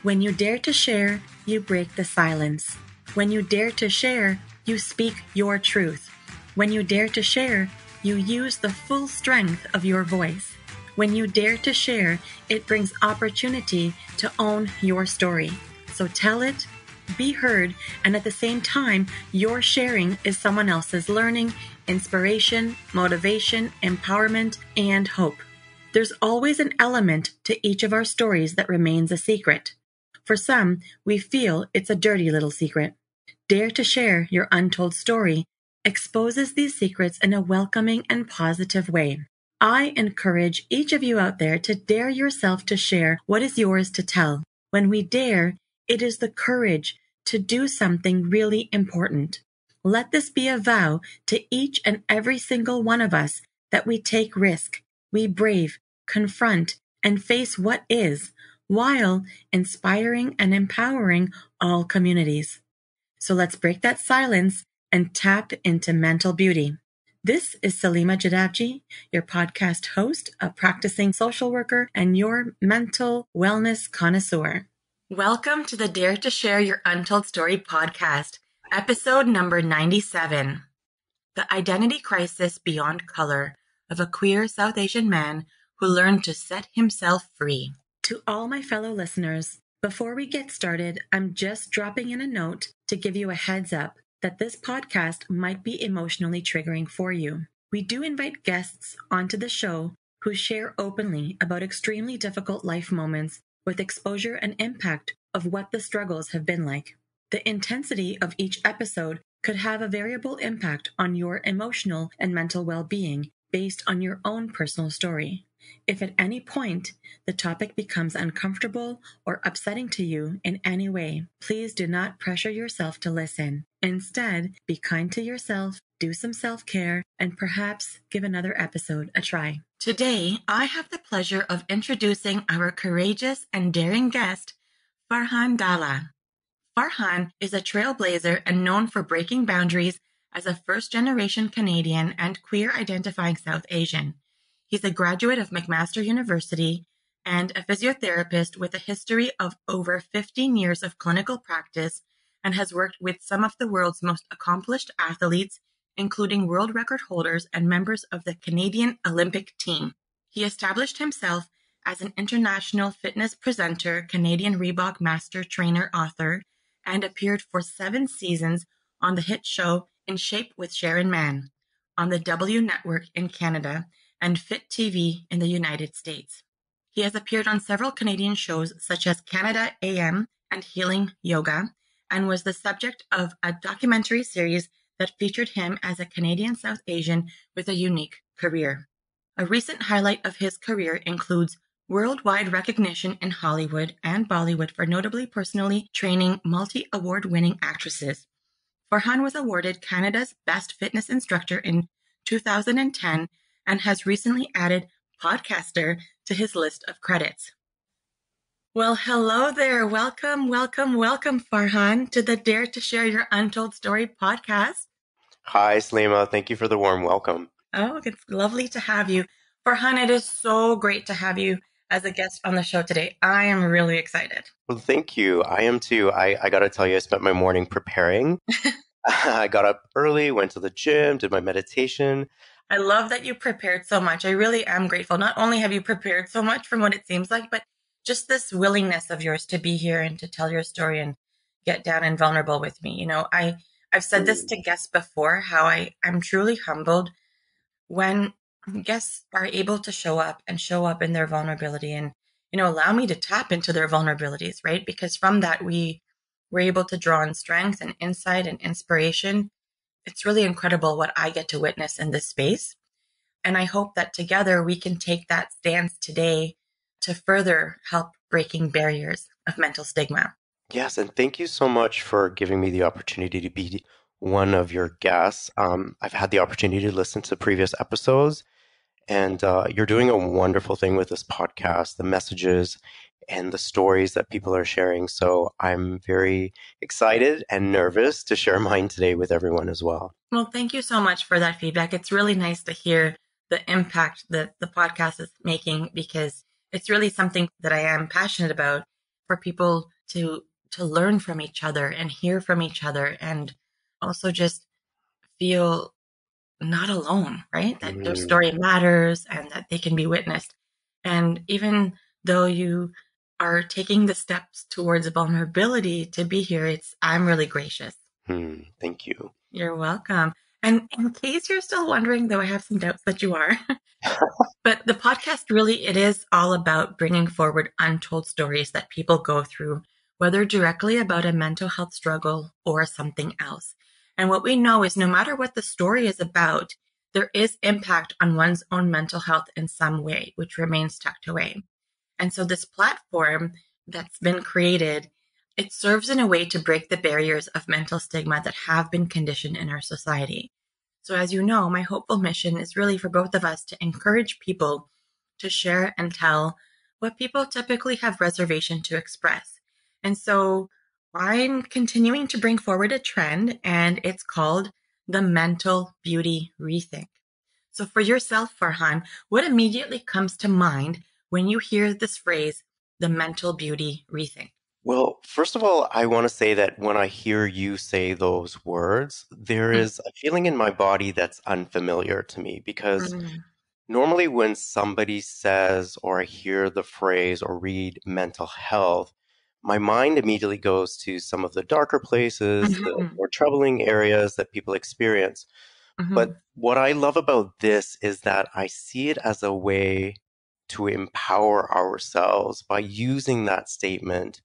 When you dare to share, you break the silence. When you dare to share, you speak your truth. When you dare to share, you use the full strength of your voice. When you dare to share, it brings opportunity to own your story. So tell it, be heard, and at the same time, your sharing is someone else's learning, inspiration, motivation, empowerment, and hope. There's always an element to each of our stories that remains a secret. For some, we feel it's a dirty little secret. Dare to share your untold story exposes these secrets in a welcoming and positive way. I encourage each of you out there to dare yourself to share what is yours to tell. When we dare, it is the courage to do something really important. Let this be a vow to each and every single one of us that we take risk, we brave, confront, and face what is, while inspiring and empowering all communities. So let's break that silence and tap into mental beauty. This is Salima Jadabji, your podcast host, a practicing social worker, and your mental wellness connoisseur. Welcome to the Dare to Share Your Untold Story podcast, episode number 97. The Identity Crisis Beyond Color of a Queer South Asian Man who learned to set himself free. To all my fellow listeners, before we get started, I'm just dropping in a note to give you a heads up that this podcast might be emotionally triggering for you. We do invite guests onto the show who share openly about extremely difficult life moments with exposure and impact of what the struggles have been like. The intensity of each episode could have a variable impact on your emotional and mental well-being based on your own personal story. If at any point the topic becomes uncomfortable or upsetting to you in any way, please do not pressure yourself to listen. Instead, be kind to yourself, do some self-care, and perhaps give another episode a try. Today, I have the pleasure of introducing our courageous and daring guest, Farhan Dalla. Farhan is a trailblazer and known for breaking boundaries as a first-generation Canadian and queer-identifying South Asian. He's a graduate of McMaster University and a physiotherapist with a history of over 15 years of clinical practice and has worked with some of the world's most accomplished athletes, including world record holders and members of the Canadian Olympic team. He established himself as an international fitness presenter, Canadian Reebok master trainer author, and appeared for 7 seasons on the hit show In Shape with Sharon Mann on the W Network in Canada and Fit TV in the United States. He has appeared on several Canadian shows such as Canada AM and Healing Yoga, and was the subject of a documentary series that featured him as a Canadian South Asian with a unique career. A recent highlight of his career includes worldwide recognition in Hollywood and Bollywood for notably personally training multi-award-winning actresses. Farhan was awarded Canada's Best Fitness Instructor in 2010 and has recently added podcaster to his list of credits. Well, hello there. Welcome, Farhan, to the Dare to Share Your Untold Story podcast. Hi, Salima. Thank you for the warm welcome. Oh, it's lovely to have you. Farhan, it is so great to have you as a guest on the show today. I am really excited. Well, thank you. I am too. I got to tell you, I spent my morning preparing. I got up early, went to the gym, did my meditation. I love that you prepared so much. I really am grateful. Not only have you prepared so much from what it seems like, but just this willingness of yours to be here and to tell your story and get down and vulnerable with me. You know, I've said this to guests before, how I'm truly humbled when guests are able to show up in their vulnerability and, you know, allow me to tap into their vulnerabilities, right? Because from that, we're able to draw on strength and insight and inspiration. It's really incredible what I get to witness in this space. And I hope that together we can take that stance today to further help breaking barriers of mental stigma. Yes, and thank you so much for giving me the opportunity to be one of your guests. I've had the opportunity to listen to previous episodes, and you're doing a wonderful thing with this podcast, the messages and the stories that people are sharing. So I'm very excited and nervous to share mine today with everyone as well. Well, thank you so much for that feedback. It's really nice to hear the impact that the podcast is making, because it's really something that I am passionate about, for people to learn from each other and hear from each other, and also just feel not alone, right? That their Mm, story matters and that they can be witnessed. And even though you are taking the steps towards vulnerability to be here, I'm really gracious. thank you. You're welcome. And in case you're still wondering, though I have some doubts that you are, but the podcast really, it is all about bringing forward untold stories that people go through, whether directly about a mental health struggle or something else. And what we know is no matter what the story is about, there is impact on one's own mental health in some way, which remains tucked away. And so this platform that's been created, it serves in a way to break the barriers of mental stigma that have been conditioned in our society. So, as you know, my hopeful mission is really for both of us to encourage people to share and tell what people typically have reservation to express. And so I'm continuing to bring forward a trend, and it's called the mental beauty rethink. So, for yourself, Farhan, what immediately comes to mind when you hear this phrase, the mental beauty rethink? Well, first of all, I want to say that when I hear you say those words, there is a feeling in my body that's unfamiliar to me because Mm-hmm. normally when somebody says or I hear the phrase or read mental health, my mind immediately goes to some of the darker places, the Mm-hmm. more troubling areas that people experience. Mm-hmm. But what I love about this is that I see it as a way to empower ourselves by using that statement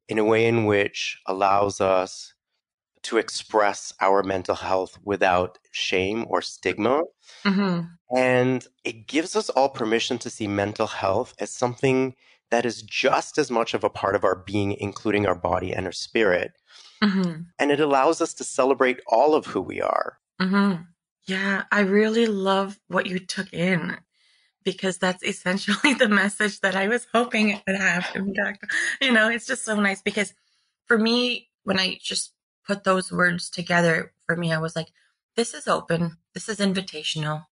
in a way in which allows us to express our mental health without shame or stigma. Mm-hmm. And it gives us all permission to see mental health as something that is just as much of a part of our being, including our body and our spirit. Mm-hmm. And it allows us to celebrate all of who we are. Mm-hmm. Yeah, I really love what you took in because that's essentially the message that I was hoping it would have impact. It's just so nice because for me, when I just put those words together, for me, I was like, this is open, this is invitational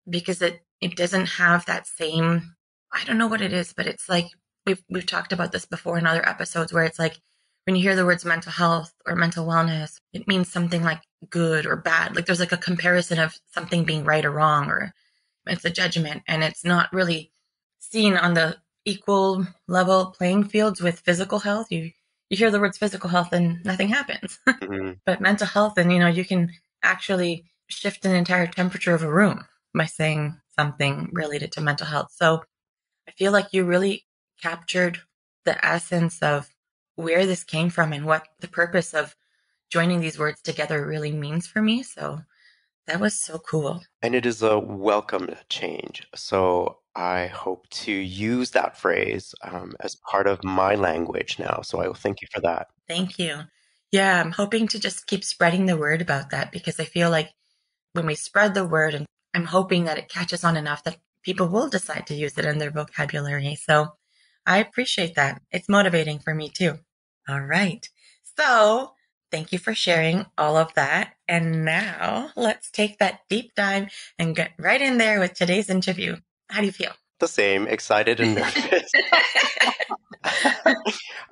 because it doesn't have that same, I don't know what it is, but it's like we've talked about this before in other episodes where it's like when you hear the words mental health or mental wellness, it means something like good or bad. Like there's like a comparison of something being right or wrong, or it's a judgment, and it's not really seen on the equal level playing fields with physical health. You hear the words physical health and nothing happens. Mhm. But mental health, and you can actually shift an entire temperature of a room by saying something related to mental health. So I feel like you really captured the essence of where this came from and what the purpose of joining these words together really means for me. So that was so cool. And it is a welcome change. So I hope to use that phrase as part of my language now. So I will thank you for that. Thank you. Yeah, I'm hoping to just keep spreading the word about that because I feel like when we spread the word, and I'm hoping that it catches on enough that people will decide to use it in their vocabulary. So I appreciate that. It's motivating for me too. All right. So thank you for sharing all of that. And now let's take that deep dive and get right in there with today's interview. How do you feel? The same, excited and nervous.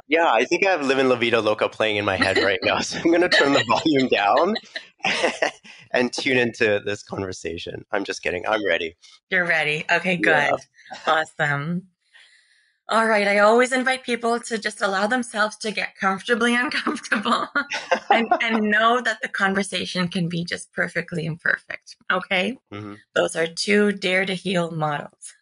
Yeah, I think I have Livin' La Vida Loca playing in my head right now. So I'm going to turn the volume down and tune into this conversation. I'm just kidding. I'm ready. You're ready. Okay, Yeah. good. Awesome. All right. I always invite people to just allow themselves to get comfortably uncomfortable and know that the conversation can be just perfectly imperfect. Okay. hmm Those are two dare to heal models.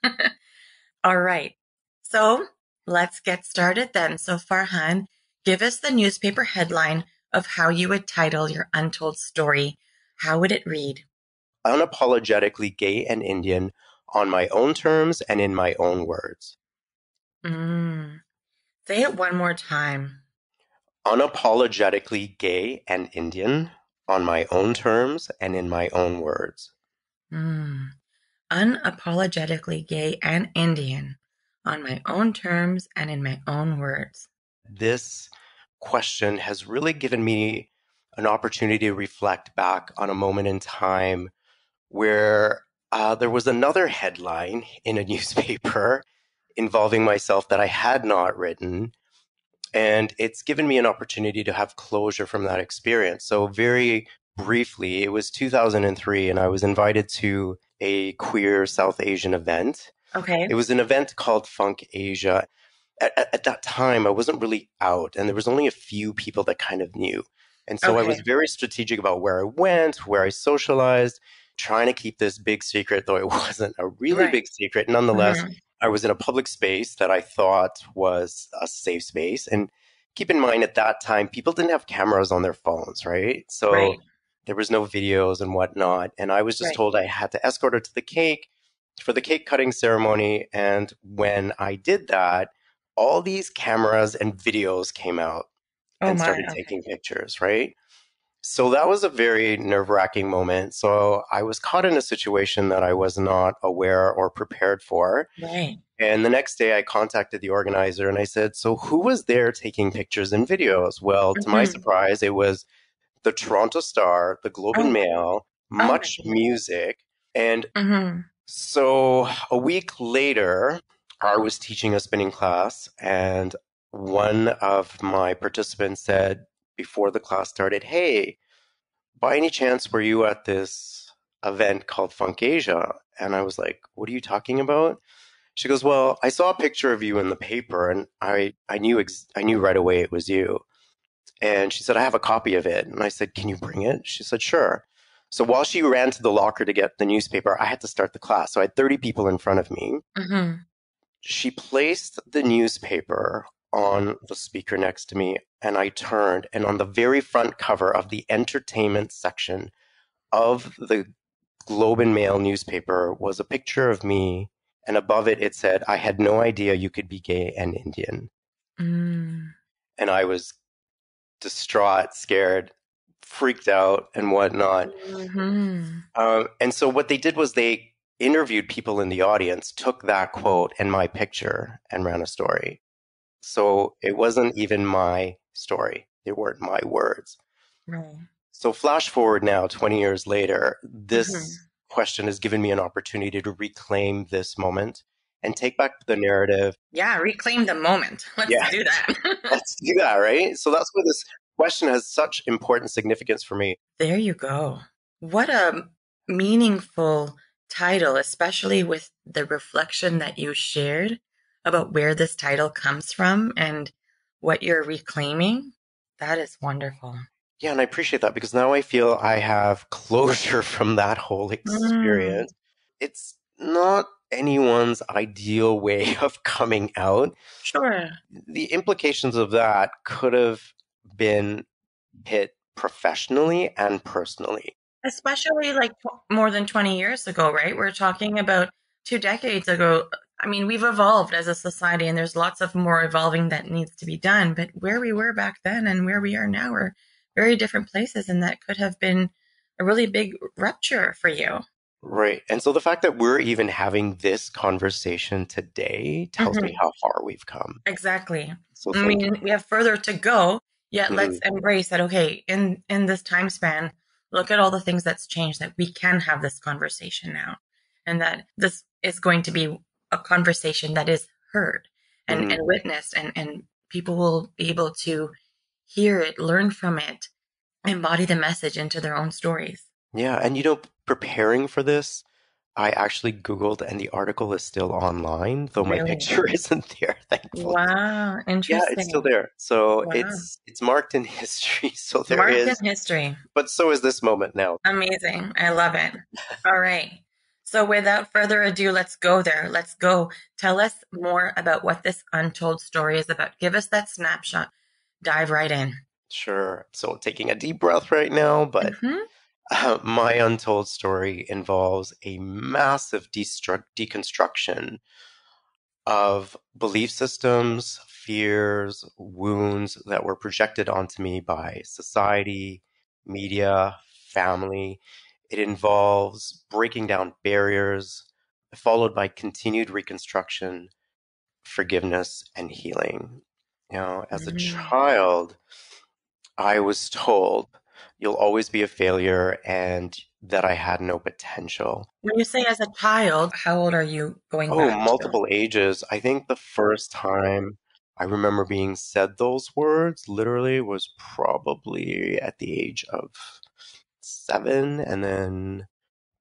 All right. So let's get started then. So Farhan, give us the newspaper headline of how you would title your untold story. How would it read? Unapologetically gay and Indian on my own terms and in my own words. Mm. Say it one more time. Unapologetically gay and Indian on my own terms and in my own words. Mm. Unapologetically gay and Indian on my own terms and in my own words. This question has really given me an opportunity to reflect back on a moment in time where there was another headline in a newspaper involving myself that I had not written. And it's given me an opportunity to have closure from that experience. So, very briefly, it was 2003, and I was invited to a queer South Asian event. Okay. It was an event called Funk Asia. At that time, I wasn't really out, and there was only a few people that kind of knew. And so I was Okay. very strategic about where I went, where I socialized, trying to keep this big secret, though it wasn't a really Right. big secret. Nonetheless, Hmm. I was in a public space that I thought was a safe space. And keep in mind, at that time, people didn't have cameras on their phones, right? So Right. there was no videos and whatnot. And I was just Right. told I had to escort her to the cake for the cake cutting ceremony. And when I did that, all these cameras and videos came out Oh and my. started Okay. taking pictures, right? So that was a very nerve wracking moment. So I was caught in a situation that I was not aware or prepared for. Right. And the next day I contacted the organizer and I said, so who was there taking pictures and videos? Well, to my Hmm. surprise, it was the Toronto Star, the Globe and Oh. Mail, Oh my Much goodness. Music. And Hmm. so a week later, I was teaching a spinning class, and one of my participants said before the class started, hey, by any chance, were you at this event called Funk Asia? And I was like, what are you talking about? She goes, well, I saw a picture of you in the paper, and I knew right away it was you. And she said, I have a copy of it. And I said, can you bring it? She said, sure. So while she ran to the locker to get the newspaper, I had to start the class. So I had 30 people in front of me. Hmm. She placed the newspaper on the speaker next to me, and I turned, and on the very front cover of the entertainment section of the Globe and Mail newspaper was a picture of me, and above it, it said, I had no idea you could be gay and Indian. Mm. And I was distraught, scared, freaked out, and whatnot. Hmm. And so what they did was they interviewed people in the audience, took that quote and my picture, and ran a story. So it wasn't even my story. They weren't my words. Right. So flash forward now, 20 years later, this Hmm. question has given me an opportunity to reclaim this moment and take back the narrative. Yeah, reclaim the moment. Let's Yeah, do that. let's do that, right? So that's why this question has such important significance for me. There you go. What a meaningful title, especially with the reflection that you shared about where this title comes from and what you're reclaiming. That is wonderful. Yeah, and I appreciate that because now I feel I have closure from that whole Mm, experience. It's not anyone's ideal way of coming out. sure. The implications of that could have been hit professionally and personally. Especially like more than 20 years ago, right? We're talking about 2 decades ago. I mean, we've evolved as a society and there's lots of more evolving that needs to be done. But where we were back then and where we are now are very different places. And that could have been a really big rupture for you. Right. And so the fact that we're even having this conversation today tells me Hmm. how far we've come. Exactly. So I thank you. mean, we have further to go, yet let's Mhm. embrace that, okay, in this time span, look at all the things that's changed, that we can have this conversation now. And that this is going to be a conversation that is heard and Mhm. witnessed, and people will be able to hear it, learn from it, embody the message into their own stories. Yeah. And preparing for this, I actually Googled and the article is still online, though my Really? picture isn't there, thankfully. Wow, Yeah, it's still interesting. there. So Wow. it's marked in history. So there Marked in is, history. but so is this moment now. Amazing. I love it. All right. So without further ado, let's go there. Let's go. Tell us more about what this untold story is about. Give us that snapshot. Dive right in. Sure. So taking a deep breath right now, but Hmm. my untold story involves a massive deconstruction of belief systems, fears, wounds that were projected onto me by society, media, family. It involves breaking down barriers, followed by continued reconstruction, forgiveness, and healing. As a Mm. child, I was told you'll always be a failure and that I had no potential. When you say as a child, how old are you going Oh, back to? multiple ages. I think the first time I remember being said those words literally was probably at the age of 7, and then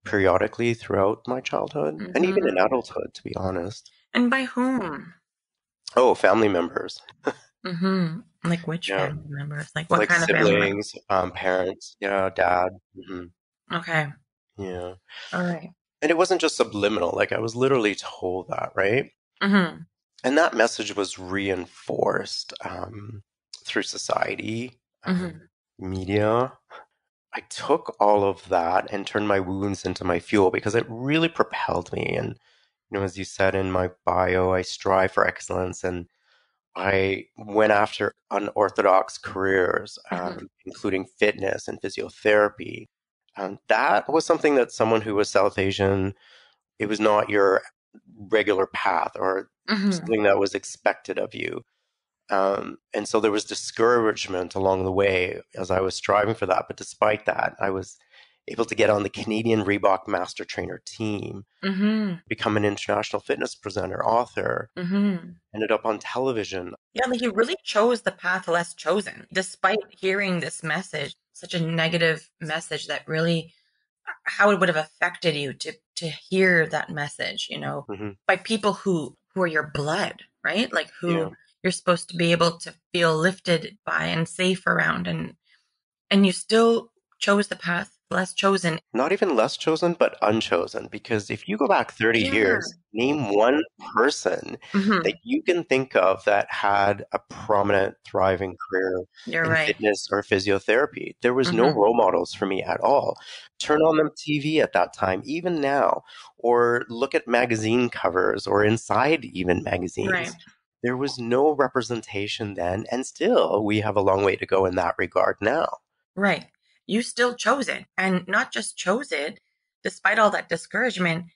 periodically throughout my childhood and even in Mm-hmm. adulthood, to be honest. And by whom? Oh, family members. Mm-hmm. Like which Yeah. family members? Like what Like kind of family members? siblings, parents, yeah, dad. Okay. Yeah. All right. And it wasn't just subliminal, like I was literally told that, right? Mm-hmm. And that message was reinforced through society, Mm-hmm. media. I took all of that and turned my wounds into my fuel because it really propelled me. And, as you said in my bio, I strive for excellence and I went after unorthodox careers, Mm-hmm. including fitness and physiotherapy. That was something that someone who was South Asian, it was not your regular path or Mm-hmm. something that was expected of you. And so there was discouragement along the way as I was striving for that. But despite that, I was able to get on the Canadian Reebok Master Trainer team, Mm-hmm. become an international fitness presenter, author, Mm-hmm. ended up on television. Yeah, like you really chose the path less chosen, despite hearing this message, such a negative message that really how it would have affected you to hear that message, Hmm. by people who are your blood, right? Like Yeah. who you're supposed to be able to feel lifted by and safe around, and you still chose the path less chosen. Not even less chosen, but unchosen. Because if you go back 30 Yeah. years, name one person that Hmm. you can think of that had a prominent, thriving career You're in right. fitness or physiotherapy. There was no Hmm. role models for me at all. Turn on the TV at that time, even now, or look at magazine covers or inside even Right. magazines. There was no representation then, and still we have a long way to go in that regard now. Right. You still chose it. And not just chose it, despite all that discouragement,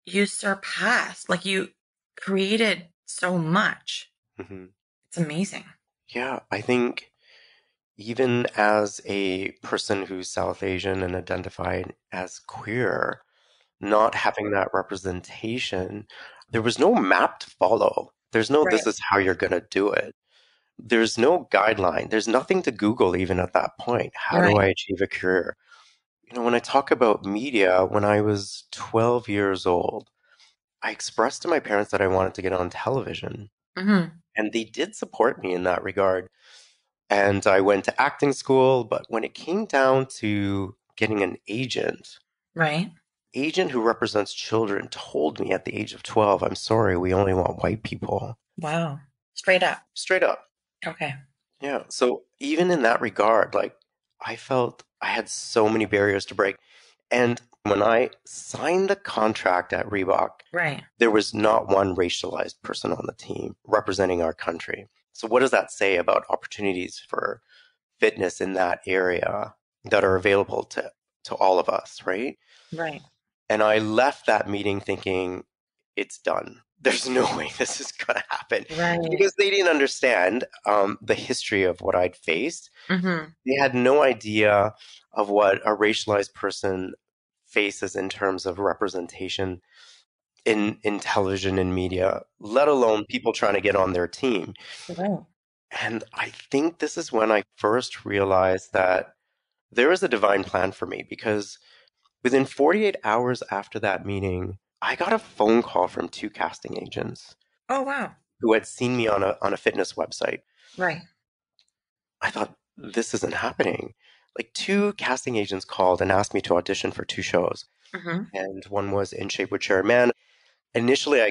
you surpassed, like you created so much. Hmm. It's amazing. Yeah, I think even as a person who's South Asian and identified as queer, not having that representation, there was no map to follow. There's no, Right. this is how you're going to do it. There's no guideline. There's nothing to Google even at that point. How do Right. I achieve a career? When I talk about media, when I was 12 years old, I expressed to my parents that I wanted to get on television, Hmm. and they did support me in that regard. And I went to acting school, but when it came down to getting an Right. agent who represents children told me at the age of 12, I'm sorry, we only want white people. Wow. Straight up. Straight up. Okay. Yeah. So even in that regard, like I felt I had so many barriers to break. And when I signed the contract at Reebok, Right. there was not one racialized person on the team representing our country. So what does that say about opportunities for fitness in that area that are available to all of us, right? Right. And I left that meeting thinking, it's done. There's no way this is going to happen Right. because they didn't understand the history of what I'd faced. Hmm. They had no idea of what a racialized person faces in terms of representation in television and media, let alone people trying to get on their team. Right. And I think this is when I first realized that there is a divine plan for me because within 48 hours after that meeting, I got a phone call from two casting agents Oh, wow. who had seen me on a fitness website. Right. I thought, this isn't happening. Like two casting agents called and asked me to audition for two shows. Hmm. And one was In Shape with Cherry Man. Initially,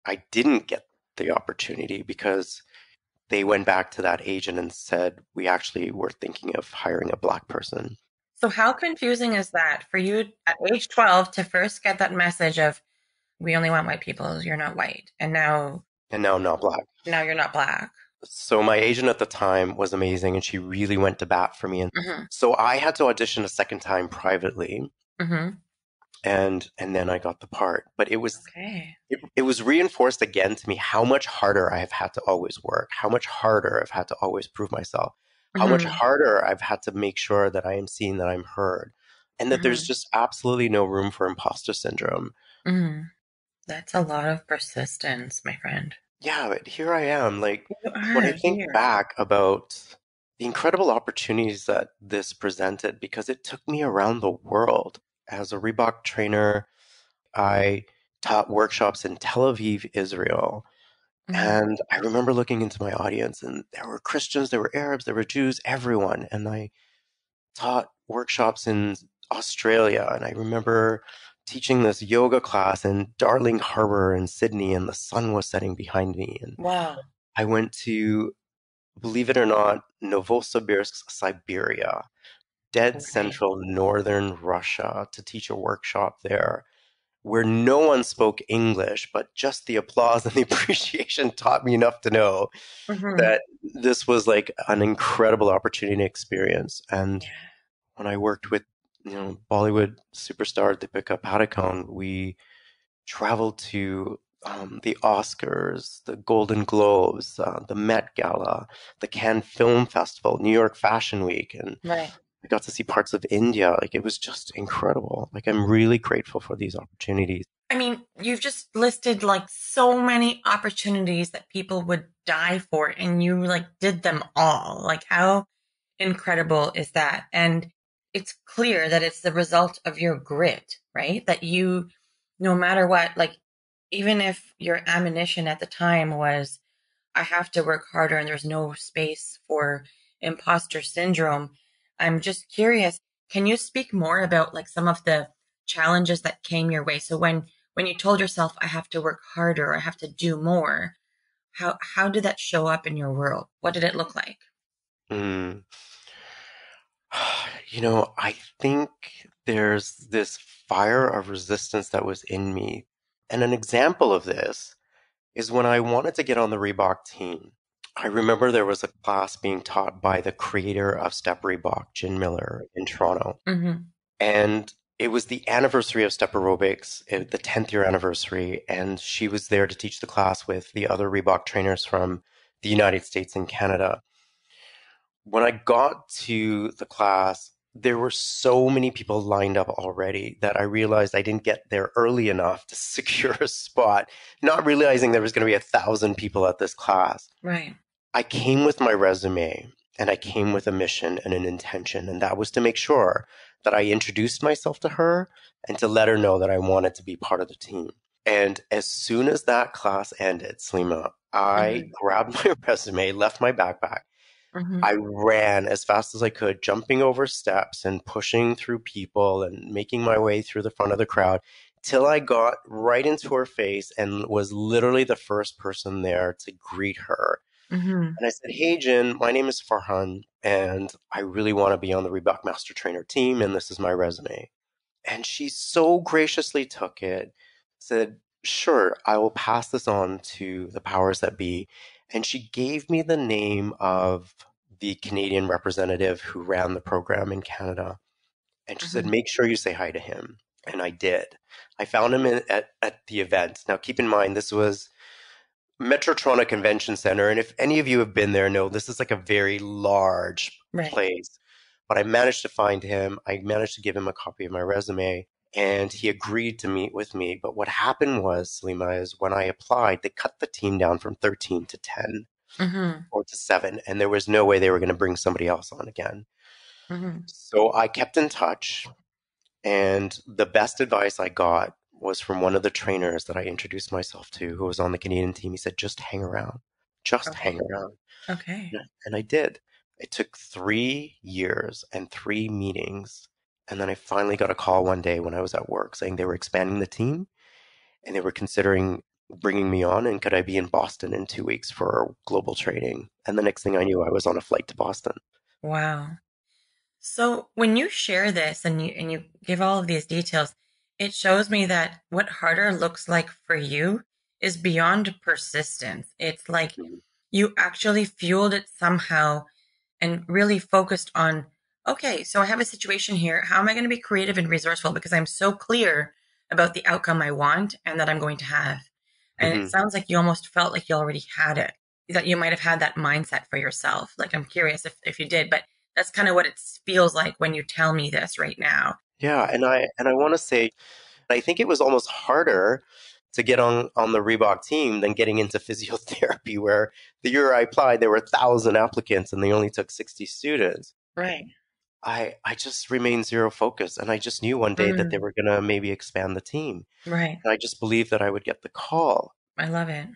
I didn't get the opportunity because they went back to that agent and said, we actually were thinking of hiring a black person. So how confusing is that for you at age 12 to first get that message of we only want white people, you're not white, and And now I'm not black. now you're not black. So my agent at the time was amazing and she really went to bat for me. And Hmm. so I had to audition a second time privately Hmm. and then I got the part. But Okay. it was reinforced again to me how much harder I have had to always work, how much harder I've had to always prove myself, how much Hmm. harder I've had to make sure that I am seen, that I'm heard, and that there's Hmm. just absolutely no room for imposter syndrome. Hmm. That's a lot of persistence, my friend. yeah, but here I am. Like, You when I are think here. back about the incredible opportunities that this presented, because it took me around the world as a Reebok trainer. I taught workshops in Tel Aviv, Israel. Mhm. And I remember looking into my audience, and there were Christians, there were Arabs, there were Jews, everyone. And I taught workshops in Australia. And I remember teaching this yoga class in Darling Harbour in Sydney, and the sun was setting behind me. And Wow. I went to, believe it or not, Novosibirsk, Siberia, dead Okay. central northern Russia, to teach a workshop there where no one spoke English, but just the applause and the appreciation taught me enough to know Hmm. that this was like an incredible opportunity and experience. And when I worked with, Bollywood superstar Deepika Padukone, we traveled to the Oscars, the Golden Globes, the Met Gala, the Cannes Film Festival, New York Fashion Week, and Right. I got to see parts of India. Like, it was just incredible. Like, I'm really grateful for these opportunities. I mean, you've just listed like so many opportunities that people would die for, and you like did them all. Like, how incredible is that? And it's clear that it's the result of your grit, right? That you, no matter what, like, even if your ammunition at the time was, I have to work harder and there's no space for imposter syndrome. I'm just curious, can you speak more about like some of the challenges that came your way? So when you told yourself I have to work harder, I have to do more, how did that show up in your world? What did it look like? Mm. I think there's this fire of resistance that was in me. And an example of this is when I wanted to get on the Reebok team. I remember there was a class being taught by the creator of Step Reebok, Jen Miller, in Toronto. Hmm. And it was the anniversary of Step Aerobics, the 10th year anniversary. And she was there to teach the class with the other Reebok trainers from the United States and Canada. When I got to the class, there were so many people lined up already that I realized I didn't get there early enough to secure a spot, not realizing there was going to be 1,000 people at this class. Right. I came with my resume and I came with a mission and an intention, and that was to make sure that I introduced myself to her and to let her know that I wanted to be part of the team. And as soon as that class ended, Slima, I Hmm. grabbed my resume, left my backpack, Hmm. I ran as fast as I could, jumping over steps and pushing through people and making my way through the front of the crowd till I got right into her face and was literally the first person there to greet her. Hmm. And I said, "Hey, Jen, my name is Farhan, and I really want to be on the Reebok Master Trainer team, and this is my resume." And she so graciously took it, said, "Sure, I will pass this on to the powers that be." And she gave me the name of the Canadian representative who ran the program in Canada. And she said, Hmm. "Make sure you say hi to him." And I did. I found him at the event. Now, keep in mind, this was Metrotronic Convention Center. And if any of you have been there, know this is like a very large Right. place. But I managed to find him. I managed to give him a copy of my resume, and he agreed to meet with me. But what happened was, Salima, is when I applied, they cut the team down from 13 to 10 Hmm. or to 7, and there was no way they were going to bring somebody else on again. Hmm. So I kept in touch, and the best advice I got was from one of the trainers that I introduced myself to, who was on the Canadian team. He said, "Just hang around. Just hang Okay. around." Okay. Yeah. And I did. It took 3 years and 3 meetings. And then I finally got a call one day when I was at work saying they were expanding the team and they were considering bringing me on. And could I be in Boston in 2 weeks for global training? And the next thing I knew, I was on a flight to Boston. Wow. So when you share this and you give all of these details, it shows me that what harder looks like for you is beyond persistence. It's like Mhm. you actually fueled it somehow and really focused on, okay, so I have a situation here. How am I going to be creative and resourceful? Because I'm so clear about the outcome I want and that I'm going to have. And it Mhm. sounds like you almost felt like you already had it, that you might have had that mindset for yourself. Like, I'm curious if you did, but that's kind of what it feels like when you tell me this right now. Yeah, and I want to say I think it was almost harder to get on the Reebok team than getting into physiotherapy, where the year I applied, there were 1,000 applicants and they only took 60 students. Right. I just remained zero focused. And I just knew one day that they Mm, were going to maybe expand the team. right. And I just believed that I would get the call. I love it.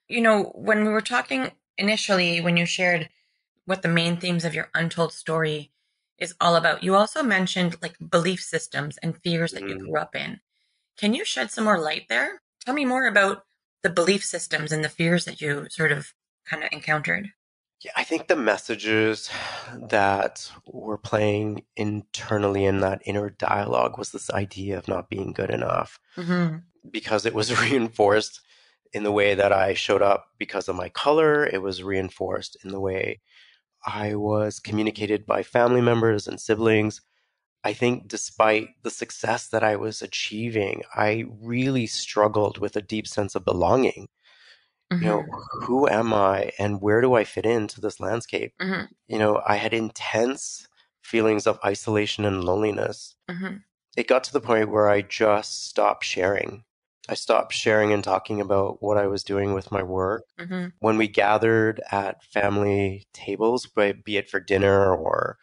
You know, when we were talking initially, when you shared what the main themes of your untold story is all about, you also mentioned like belief systems and fears that you Mm. grew up in. Can you shed some more light there? Tell me more about the belief systems and the fears that you sort of kind of encountered. Yeah, I think the messages that were playing internally in that inner dialogue was this idea of not being good enough, Mm-hmm. because it was reinforced in the way that I showed up because of my color. It was reinforced in the way I was communicated by family members and siblings. I think despite the success that I was achieving, I really struggled with a deep sense of belonging. You know, Mm-hmm. who am I and where do I fit into this landscape? Mm-hmm. You know, I had intense feelings of isolation and loneliness. Mm-hmm. It got to the point where I just stopped sharing. I stopped sharing and talking about what I was doing with my work. Mm-hmm. When we gathered at family tables, be it for dinner or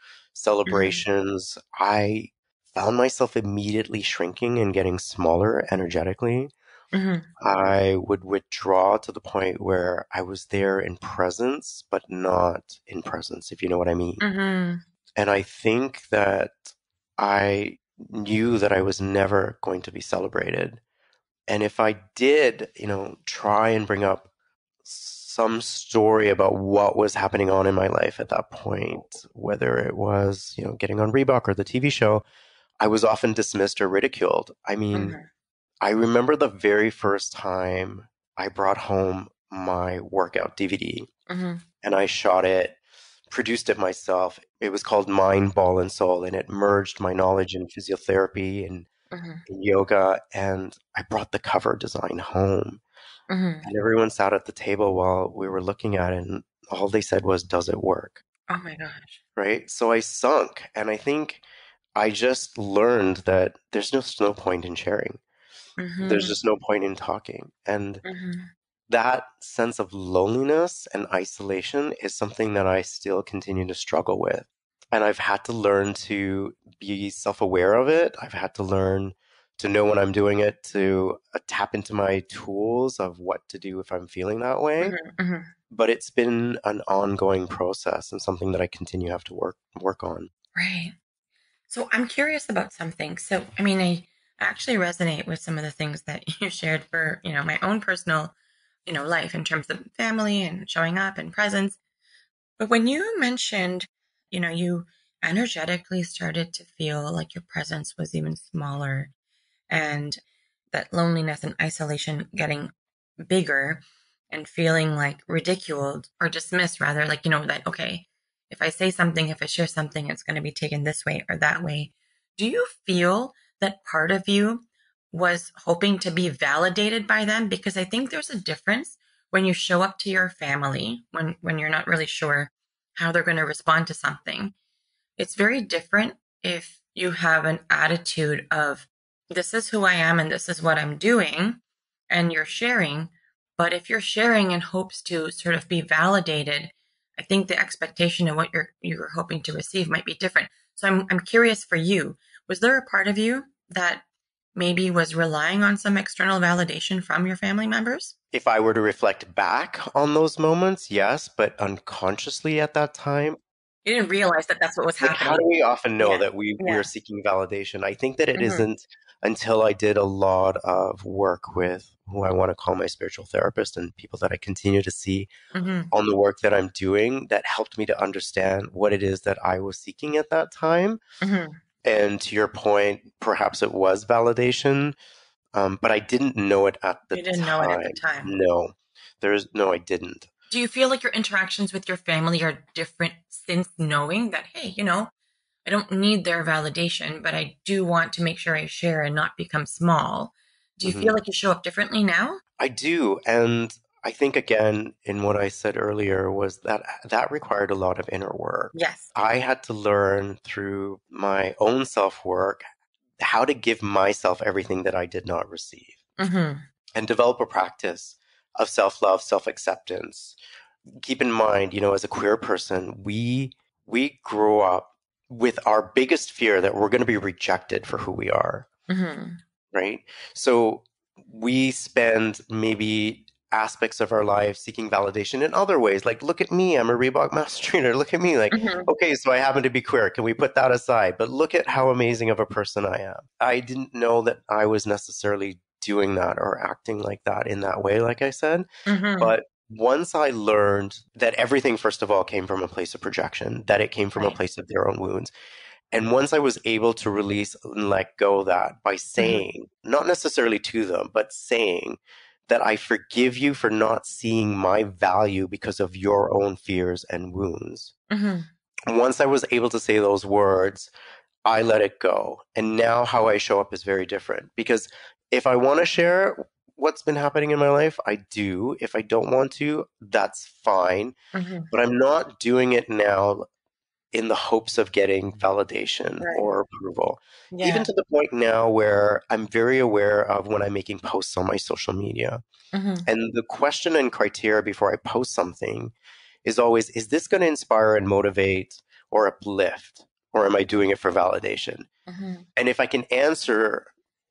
celebrations, I found myself immediately shrinking and getting smaller energetically. Mm-hmm. I would withdraw to the point where I was there in presence, but not in presence, if you know what I mean. Mm-hmm. And I think that I knew that I was never going to be celebrated. And if I did, try and bring up some story about what was happening on in my life at that point, whether it was, getting on Reebok or the TV show, I was often dismissed or ridiculed. I mean, Mm-hmm. I remember the very first time I brought home my workout DVD Mm-hmm. and I shot it, produced it myself. It was called Mind, Ball, and Soul, and it merged my knowledge in physiotherapy and Mm-hmm. in yoga. And I brought the cover design home, Mm-hmm. and everyone sat at the table while we were looking at it, and all they said was, "Does it work?" Oh my gosh. Right? So I sunk, and I think I just learned that there's just no point in sharing. There's Mm-hmm. just no point in talking. And Mm-hmm. that sense of loneliness and isolation is something that I still continue to struggle with. And I've had to learn to be self aware of it. I've had to learn to know when I'm doing it, to tap into my tools of what to do if I'm feeling that way. Mm-hmm. Mm-hmm. But it's been an ongoing process and something that I continue to have to work on. Right. So I'm curious about something. So, I mean, I actually resonate with some of the things that you shared for, my own personal, life in terms of family and showing up and presence. But when you mentioned, you energetically started to feel like your presence was even smaller and that loneliness and isolation getting bigger and feeling like ridiculed or dismissed, rather, like, that, okay, if I say something, if I share something, it's going to be taken this way or that way. Do you feel that part of you was hoping to be validated by them? Because I think there's a difference when you show up to your family, when you're not really sure how they're going to respond to something. It's very different if you have an attitude of, this is who I am and this is what I'm doing, and you're sharing. But if you're sharing in hopes to sort of be validated, I think the expectation of what you're hoping to receive might be different. So I'm curious for you, was there a part of you that maybe was relying on some external validation from your family members? If I were to reflect back on those moments, yes, but unconsciously at that time, You didn't realize that that's what was like, how happening. do we often know Yeah. that we're Yeah. seeking validation? I think that it Hmm. isn't until I did a lot of work with who I want to call my spiritual therapist and people that I continue to see Hmm. on the work that I'm doing that helped me to understand what it is that I was seeking at that time. Hmm. And to your point, perhaps it was validation, but I didn't know it at the You didn't know it at the time. time. No, I didn't. Do you feel like your interactions with your family are different since knowing that, hey, I don't need their validation, but I do want to make sure I share and not become small? Do you feel Mhm. like you show up differently now? I do. And I think, again, in what I said earlier, was that that required a lot of inner work. Yes. I had to learn through my own self work how to give myself everything that I did not receive. Mm-hmm. and develop a practice of self-love, self-acceptance. Keep in mind, as a queer person, we grow up with our biggest fear that we're going to be rejected for who we are, right? So we spend maybe aspects of our life seeking validation in other ways. Like, look at me, I'm a Reebok master trainer. Look at me, like, okay, so I happen to be queer. Can we put that aside? But look at how amazing of a person I am. I didn't know that I was necessarily doing that or acting like that in that way, like I said. But once I learned that everything, first of all, came from a place of projection, that it came from a place of their own wounds. And once I was able to release and let go of that by saying, not necessarily to them, but saying that I forgive you for not seeing my value because of your own fears and wounds. Once I was able to say those words, I let it go. And now how I show up is very different, because if I want to share what's been happening in my life, I do. If I don't want to, that's fine. But I'm not doing it now in the hopes of getting validation or approval. Even to the point now where I'm very aware of when I'm making posts on my social media. And the question and criteria before I post something is always, is this going to inspire and motivate or uplift? Or am I doing it for validation? And if I can answer,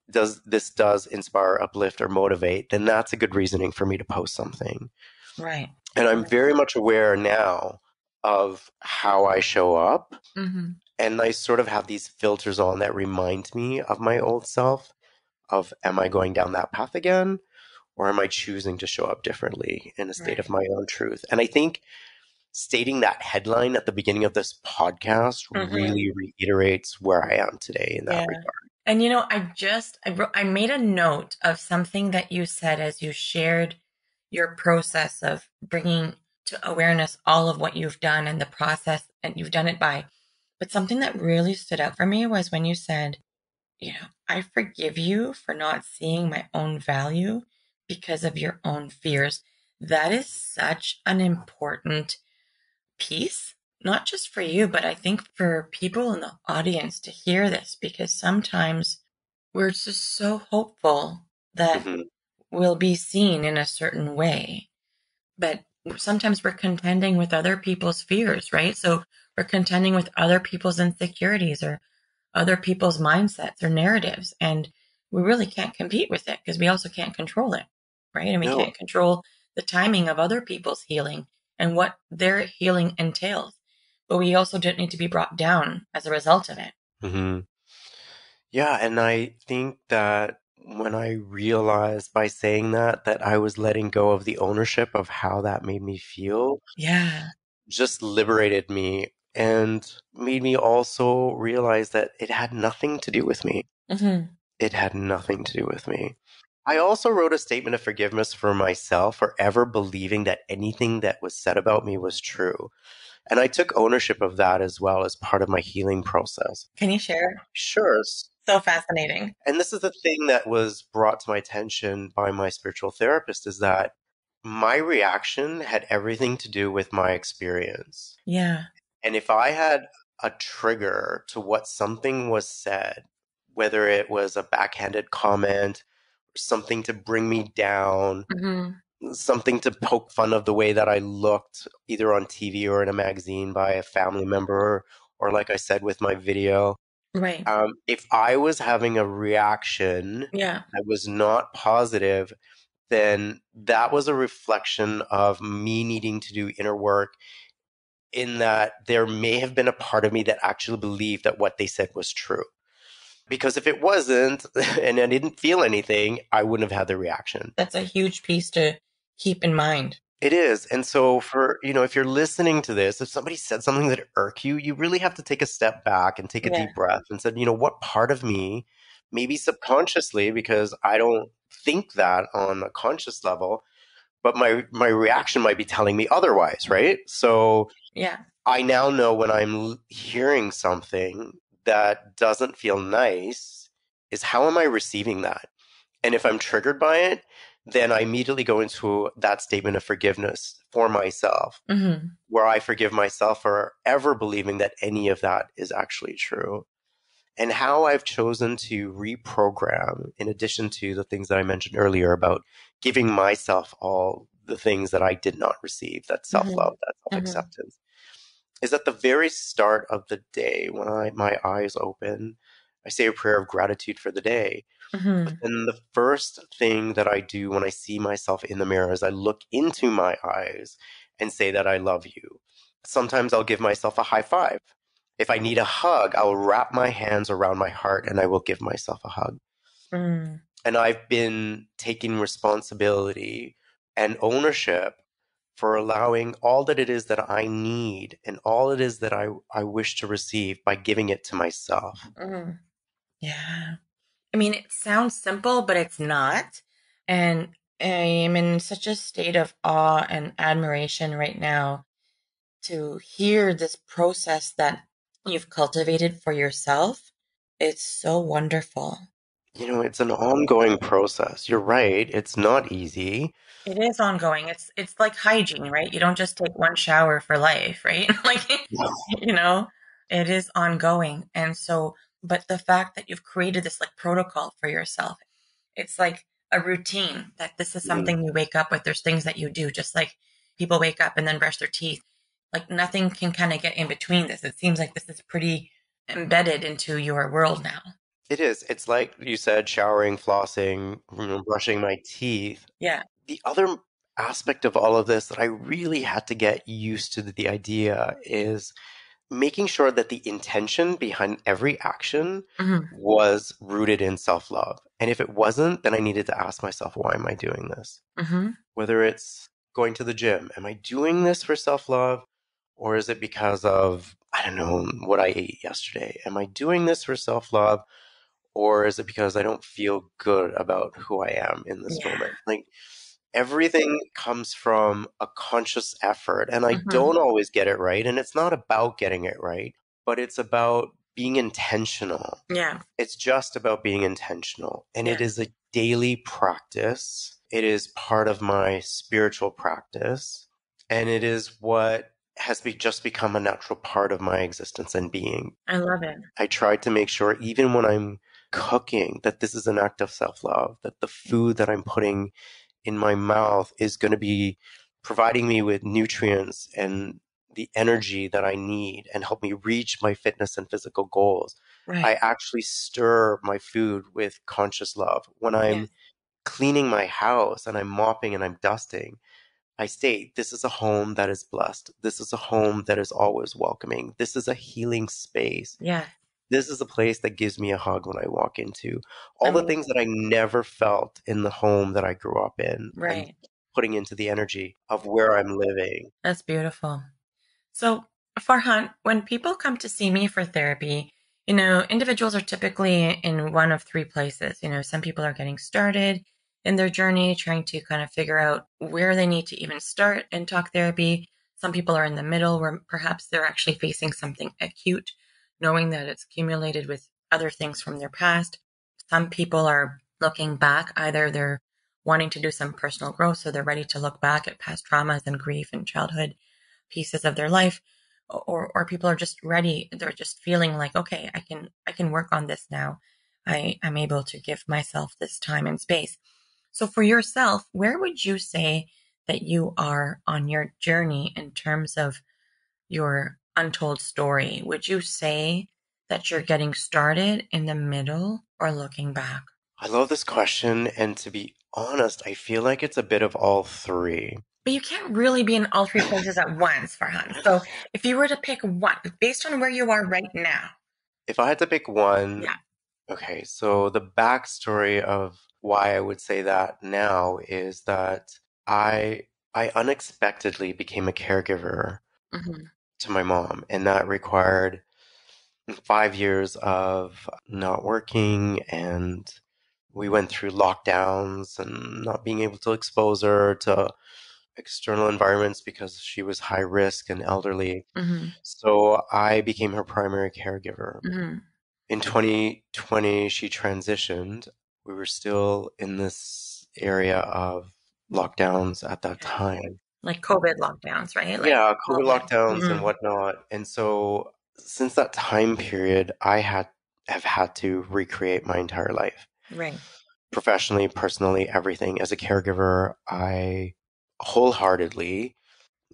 does inspire, uplift, or motivate, then that's a good reasoning for me to post something. Right. And I'm very much aware now of how I show up. And I sort of have these filters on that remind me of my old self, of am I going down that path again? Or am I choosing to show up differently in a state of my own truth? And I think stating that headline at the beginning of this podcast really reiterates where I am today in that regard. And I made a note of something that you said as you shared your process of bringing to awareness all of what you've done and the process that you've done it by. But something that really stood out for me was when you said, I forgive you for not seeing my own value because of your own fears. That is such an important piece, not just for you, but I think for people in the audience to hear this, because sometimes we're just so hopeful that we'll be seen in a certain way. But sometimes we're contending with other people's fears, right? So we're contending with other people's insecurities or other people's mindsets or narratives. And we really can't compete with it because we also can't control it, right? And we can't control the timing of other people's healing and what their healing entails. But we also don't need to be brought down as a result of it. Yeah, and I think that when I realized by saying that I was letting go of the ownership of how that made me feel, just liberated me and made me also realize that it had nothing to do with me. It had nothing to do with me. I also wrote a statement of forgiveness for myself for ever believing that anything that was said about me was true. And I took ownership of that as well as part of my healing process. Can you share? Sure. So fascinating. And this is the thing that was brought to my attention by my spiritual therapist, is that my reaction had everything to do with my experience. Yeah. And if I had a trigger to what something was said, whether it was a backhanded comment, or something to bring me down, something to poke fun of the way that I looked, either on TV or in a magazine by a family member, or like I said with my video. Right. If I was having a reaction that was not positive, then that was a reflection of me needing to do inner work, in that there may have been a part of me that actually believed that what they said was true. Because if it wasn't, and I didn't feel anything, I wouldn't have had the reaction. That's a huge piece to keep in mind. It is. And so for, if you're listening to this, if somebody said something that irked you, you really have to take a step back and take a deep breath and said, what part of me, maybe subconsciously, because I don't think that on a conscious level, but my reaction might be telling me otherwise, right? So I now know when I'm hearing something that doesn't feel nice, is how am I receiving that? And if I'm triggered by it, then I immediately go into that statement of forgiveness for myself, where I forgive myself for ever believing that any of that is actually true. and how I've chosen to reprogram, in addition to the things that I mentioned earlier about giving myself all the things that I did not receive, that Mm-hmm. self-love, that Mm-hmm. self-acceptance, is at the very start of the day when my eyes open, I say a prayer of gratitude for the day. But Mm-hmm. then the first thing that I do when I see myself in the mirror is I look into my eyes and say that I love you. Sometimes I'll give myself a high five. If I need a hug, I'll wrap my hands around my heart and I will give myself a hug. Mm. And I've been taking responsibility and ownership for allowing all that it is that I need and all it is that I wish to receive by giving it to myself. Mm. Yeah. I mean, it sounds simple, but it's not. And I am in such a state of awe and admiration right now to hear this process that you've cultivated for yourself. It's so wonderful. You know, it's an ongoing process. You're right. It's not easy. It is ongoing. It's like hygiene, right? You don't just take one shower for life, right? Like, you know, it is ongoing. And so, but the fact that you've created this like protocol for yourself, it's like a routine that this is Mhm. something you wake up with. There's things that you do, just like people wake up and then brush their teeth. Like nothing can kind of get in between this. It seems like this is pretty embedded into your world now. It is. It's like you said, showering, flossing, brushing my teeth. Yeah. The other aspect of all of this that I really had to get used to the idea is making sure that the intention behind every action Hmm. was rooted in self-love. And if it wasn't, then I needed to ask myself, why am I doing this? Hmm. Whether it's going to the gym, am I doing this for self-love? Or is it because of, I don't know, what I ate yesterday? Am I doing this for self-love? Or is it because I don't feel good about who I am in this Yeah. moment? Like everything comes from a conscious effort, and I Hmm. don't always get it right. And it's not about getting it right, but it's about being intentional. Yeah. It's just about being intentional. And it Yeah. is a daily practice. It is part of my spiritual practice. And it is what has just become a natural part of my existence and being. I love it. I try to make sure, even when I'm cooking, that this is an act of self love, that the food that I'm putting in my mouth is going to be providing me with nutrients and the energy that I need and help me reach my fitness and physical goals. I Right. actually stir my food with conscious love. When I'm Yes. cleaning my house and I'm mopping and I'm dusting, I state this is a home that is blessed. This is a home that is always welcoming. This is a healing space. Yeah. This is a place that gives me a hug when I walk into. All the things Amazing. that I never felt in the home that I grew up in, I'm Right. putting into the energy of where I'm living. That's beautiful. So, Farhan, when people come to see me for therapy, individuals are typically in one of three places. Some people are getting started in their journey, trying to kind of figure out where they need to even start in talk therapy. Some people are in the middle where perhaps they're actually facing something acute, knowing that it's accumulated with other things from their past. Some people are looking back, either they're wanting to do some personal growth, so they're ready to look back at past traumas and grief and childhood pieces of their life, or people are just ready, they're just feeling like, okay, I can work on this now. I'm able to give myself this time and space. So for yourself, where would you say that you are on your journey in terms of your untold story? Would you say that you're getting started, in the middle, or looking back? I love this question, and to be honest, I feel like it's a bit of all three. But you can't really be in all three places at once, Farhan. So if you were to pick one based on where you are right now. If I had to pick one, Yeah. okay, so the backstory of why I would say that now is that I unexpectedly became a caregiver Hmm. to my mom, and that required 5 years of not working, and we went through lockdowns and not being able to expose her to external environments because she was high risk and elderly. Hmm. So I became her primary caregiver. Hmm. In 2020, she transitioned. We were still in this area of lockdowns at that Yes. time. Like COVID lockdowns, right? Like Yeah, all COVID the. lockdowns and Hmm. whatnot. And so since that time period, I had have had to recreate my entire life. Right. Professionally, personally, everything. As a caregiver, I wholeheartedly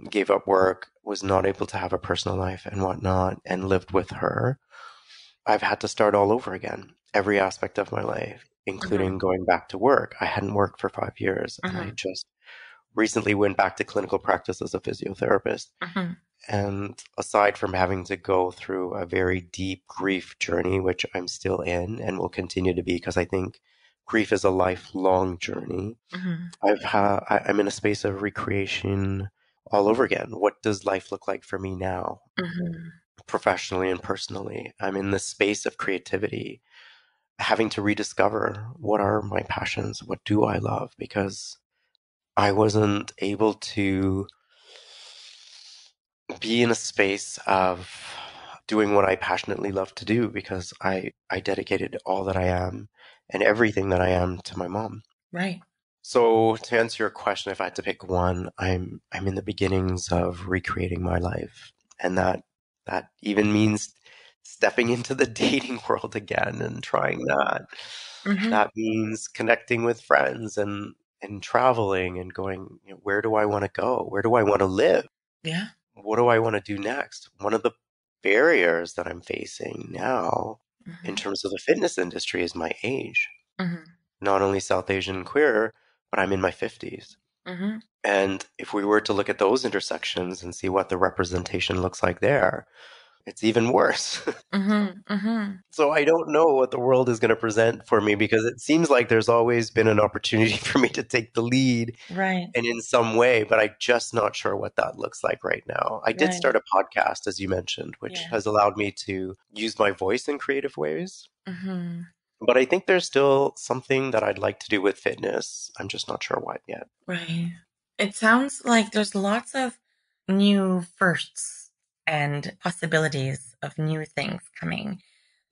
gave up work, was not able to have a personal life and whatnot, and lived with her. I've had to start all over again, every aspect of my life, including Mm-hmm. going back to work. I hadn't worked for 5 years, and I Mm-hmm. just recently went back to clinical practice as a physiotherapist. Mm-hmm. And aside from having to go through a very deep grief journey, which I'm still in and will continue to be, because I think grief is a lifelong journey, Mm-hmm. I'm in a space of recreation all over again. What does life look like for me now, Mm-hmm. professionally and personally? I'm in this space of creativity, having to rediscover what are my passions, what do I love, because I wasn't able to be in a space of doing what I passionately love to do because I dedicated all that I am and everything that I am to my mom. Right. So to answer your question, if I had to pick one, I'm in the beginnings of recreating my life. And that even means stepping into the dating world again and trying that. Mm-hmm. That means connecting with friends and traveling and going, where do I want to go? Where do I want to live? Yeah. What do I want to do next? One of the barriers that I'm facing now in Mm-hmm. terms of the fitness industry is my age. Mm-hmm. Not only South Asian and queer, but I'm in my 50s. Mm-hmm. And if we were to look at those intersections and see what the representation looks like there, it's even worse. Mm-hmm. Mm-hmm. So I don't know what the world is going to present for me because it seems like there's always been an opportunity for me to take the lead Right. and in some way, but I'm just not sure what that looks like right now. I did Right. start a podcast, as you mentioned, which Yeah. has allowed me to use my voice in creative ways. Mm-hmm. But I think there's still something that I'd like to do with fitness. I'm just not sure what yet. Right. It sounds like there's lots of new firsts and possibilities of new things coming.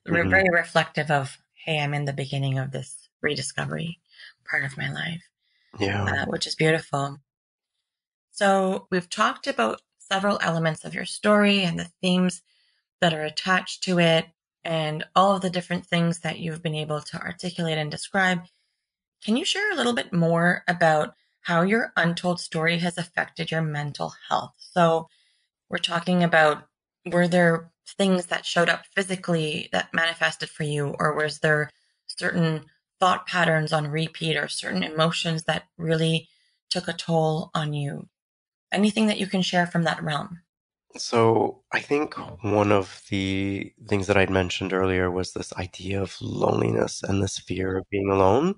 We're Hmm. very reflective of, hey, I'm in the beginning of this rediscovery part of my life, Yeah. which is beautiful. So we've talked about several elements of your story and the themes that are attached to it and all of the different things that you've been able to articulate and describe. Can you share a little bit more about how your untold story has affected your mental health? So we're talking about, were there things that showed up physically that manifested for you, or was there certain thought patterns on repeat or certain emotions that really took a toll on you? Anything that you can share from that realm? So I think one of the things that I'd mentioned earlier was this idea of loneliness and this fear of being alone.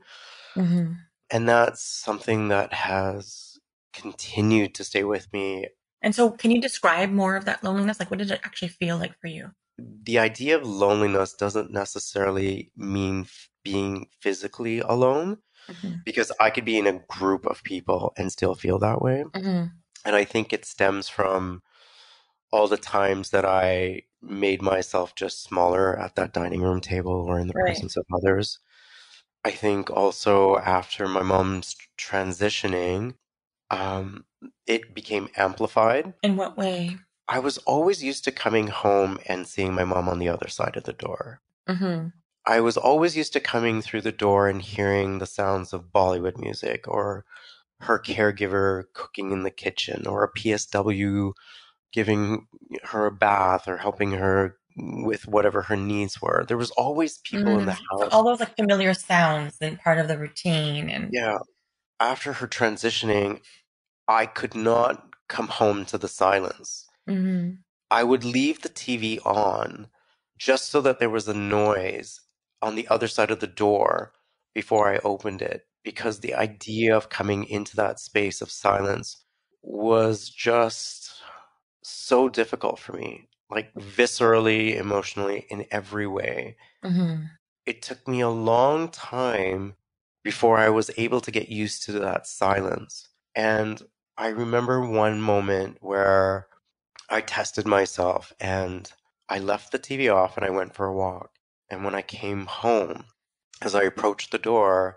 Mm-hmm. And that's something that has continued to stay with me. And so, can you describe more of that loneliness? Like, what did it actually feel like for you? The idea of loneliness doesn't necessarily mean being physically alone, Mm-hmm. because I could be in a group of people and still feel that way. Mm-hmm. And I think it stems from all the times that I made myself just smaller at that dining room table or in the Right. presence of others. I think also after my mom's transitioning, it became amplified. In what way? I was always used to coming home and seeing my mom on the other side of the door. Mm-hmm. I was always used to coming through the door and hearing the sounds of Bollywood music or her caregiver cooking in the kitchen or a PSW giving her a bath or helping her with whatever her needs were. There was always people in Mm. the So house. all those like familiar sounds and part of the routine and Yeah. After her transitioning, I could not come home to the silence. mm-hmm. I would leave the TV on just so that there was a noise on the other side of the door before I opened it, because the idea of coming into that space of silence was just so difficult for me, like viscerally, emotionally, in every way. Mm-hmm. It took me a long time before I was able to get used to that silence. And I remember one moment where I tested myself and I left the TV off and I went for a walk. And when I came home, as I approached the door,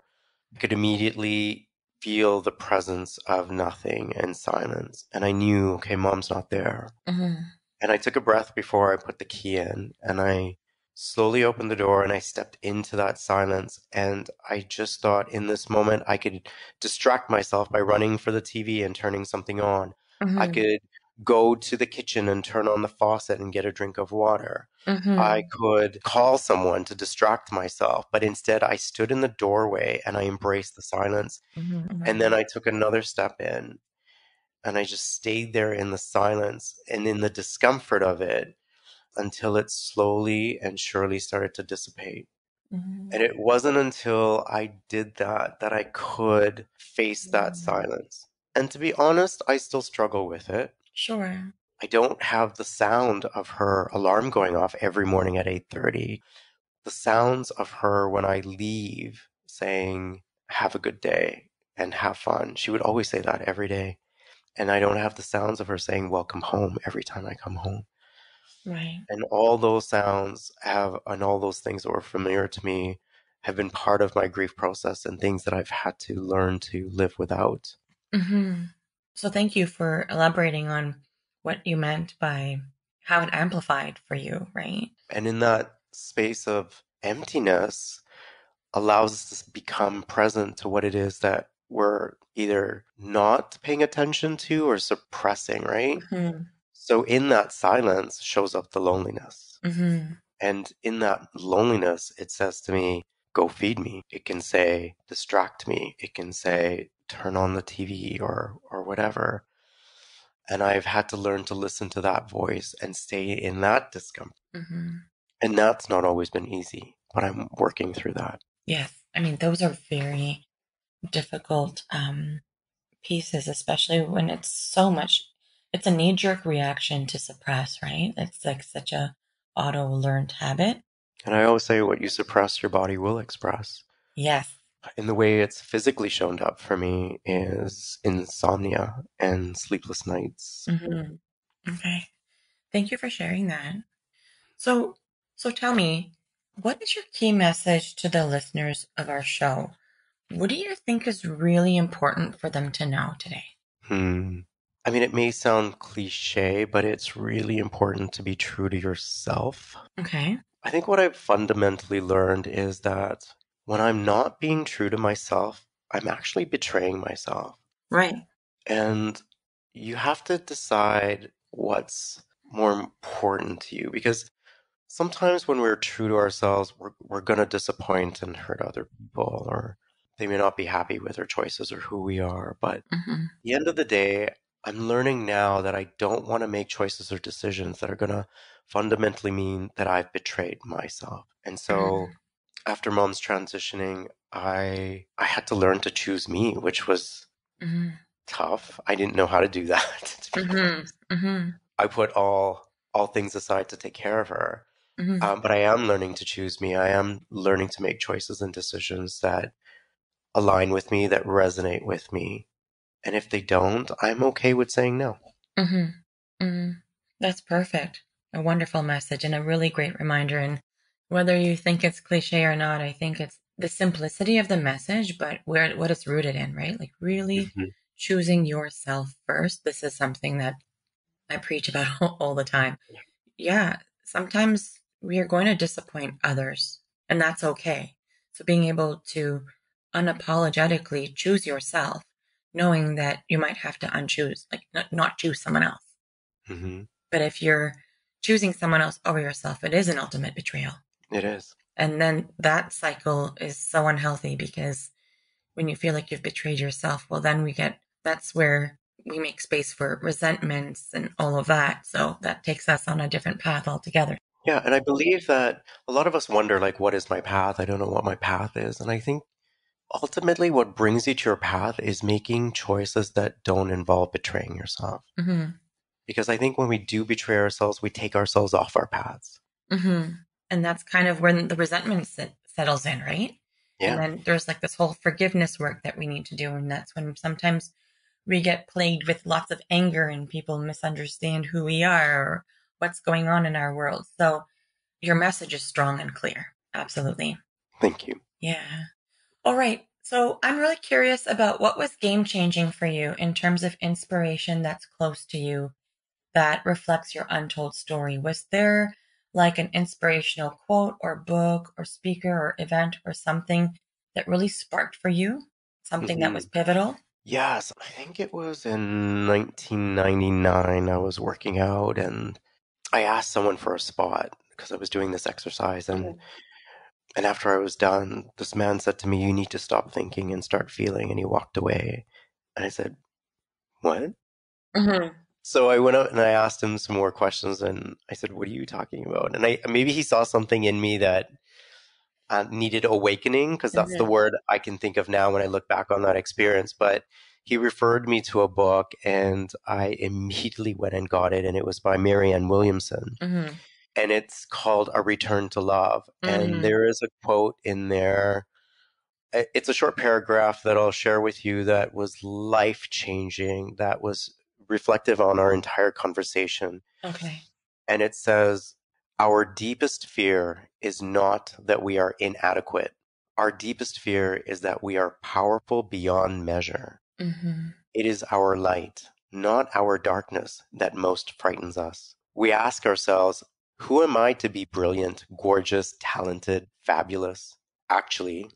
I could immediately feel the presence of nothing and silence. And I knew, okay, mom's not there. Mm-hmm. And I took a breath before I put the key in and I slowly opened the door and I stepped into that silence. And I just thought in this moment I could distract myself by running for the TV and turning something on. I Mm-hmm. could go to the kitchen and turn on the faucet and get a drink of water. I Mm-hmm. could call someone to distract myself, but instead I stood in the doorway and I embraced the silence. And then Mm-hmm. I took another step in and I just stayed there in the silence and in the discomfort of it until it slowly and surely started to dissipate. Mm-hmm. And it wasn't until I did that that I could face that Mm-hmm. silence. And to be honest, I still struggle with it. Sure. I don't have the sound of her alarm going off every morning at 8:30. The sounds of her when I leave saying, "Have a good day and have fun." She would always say that every day. And I don't have the sounds of her saying, "Welcome home," every time I come home. Right. And all those sounds have, and all those things that were familiar to me have been part of my grief process and things that I've had to learn to live without. Mm-hmm. So thank you for elaborating on what you meant by how it amplified for you, right? And in that space of emptiness allows us to become present to what it is that we're either not paying attention to or suppressing, right? Mm-hmm. So in that silence shows up the loneliness. Mm-hmm. And in that loneliness, it says to me, go feed me. It can say, distract me. It can say, turn on the TV or whatever. And I've had to learn to listen to that voice and stay in that discomfort. Mm-hmm. And that's not always been easy, but I'm working through that. Yes. I mean, those are very difficult pieces, especially when it's so much, it's a knee-jerk reaction to suppress, right? It's like such a auto-learned habit. And I always say what you suppress, your body will express. Yes. And the way it's physically shown up for me is insomnia and sleepless nights. Mm-hmm. Okay. Thank you for sharing that. So, so tell me, what is your key message to the listeners of our show? What do you think is really important for them to know today? Hmm. I mean, it may sound cliche, but it's really important to be true to yourself. Okay. I think what I've fundamentally learned is that when I'm not being true to myself, I'm actually betraying myself. Right. And you have to decide what's more important to you because sometimes when we're true to ourselves, we're going to disappoint and hurt other people, or they may not be happy with our choices or who we are. But at Mm-hmm. the end of the day, I'm learning now that I don't want to make choices or decisions that are going to fundamentally mean that I've betrayed myself. And so after mom's transitioning, I had to learn to choose me, which was Mm-hmm. tough. I didn't know how to do that, to be Mm-hmm. honest. Mm-hmm. I put all things aside to take care of her. Mm-hmm. But I am learning to choose me. I am learning to make choices and decisions that align with me, that resonate with me. And if they don't, I'm okay with saying no. Mm-hmm. Mm-hmm. That's perfect. A wonderful message and a really great reminder. And whether you think it's cliche or not, I think it's the simplicity of the message, but where what it's rooted in, right? Like really Mhm. choosing yourself first. This is something that I preach about all the time. Yeah, sometimes we are going to disappoint others, and that's okay. So being able to unapologetically choose yourself, knowing that you might have to unchoose, like not choose someone else. Mhm. But if you're choosing someone else over yourself, it is an ultimate betrayal. It is. And then that cycle is so unhealthy because when you feel like you've betrayed yourself, well, then that's where we make space for resentments and all of that. So that takes us on a different path altogether. Yeah, and I believe that a lot of us wonder, like, what is my path? I don't know what my path is. And I think ultimately what brings you to your path is making choices that don't involve betraying yourself. Mm-hmm. Because I think when we do betray ourselves, we take ourselves off our paths. Mm-hmm. And that's kind of when the resentment settles in, right? And Yeah. then there's like this whole forgiveness work that we need to do. And that's when sometimes we get plagued with lots of anger and people misunderstand who we are or what's going on in our world. So your message is strong and clear. Absolutely. Thank you. Yeah. All right. So I'm really curious about what was game changing for you in terms of inspiration that's close to you that reflects your untold story. Was there like an inspirational quote or book or speaker or event or something that really sparked for you? Something that was pivotal? Yes, I think it was in 1999. I was working out and I asked someone for a spot because I was doing this exercise and after I was done, this man said to me, "You need to stop thinking and start feeling." And he walked away. And I said, "What?" Mm-hmm. So I went out and I asked him some more questions and I said, "What are you talking about?" And I maybe he saw something in me that needed awakening because that's the Mm-hmm. word I can think of now when I look back on that experience. But he referred me to a book and I immediately went and got it. And it was by Marianne Williamson. Mm-hmm. And it's called A Return to Love. And Mm-hmm. there is a quote in there. It's a short paragraph that I'll share with you that was life changing, that was reflective on our entire conversation. Okay. And it says, "Our deepest fear is not that we are inadequate. Our deepest fear is that we are powerful beyond measure. Mm-hmm. It is our light, not our darkness, that most frightens us. We ask ourselves, who am I to be brilliant, gorgeous, talented, fabulous? Actually,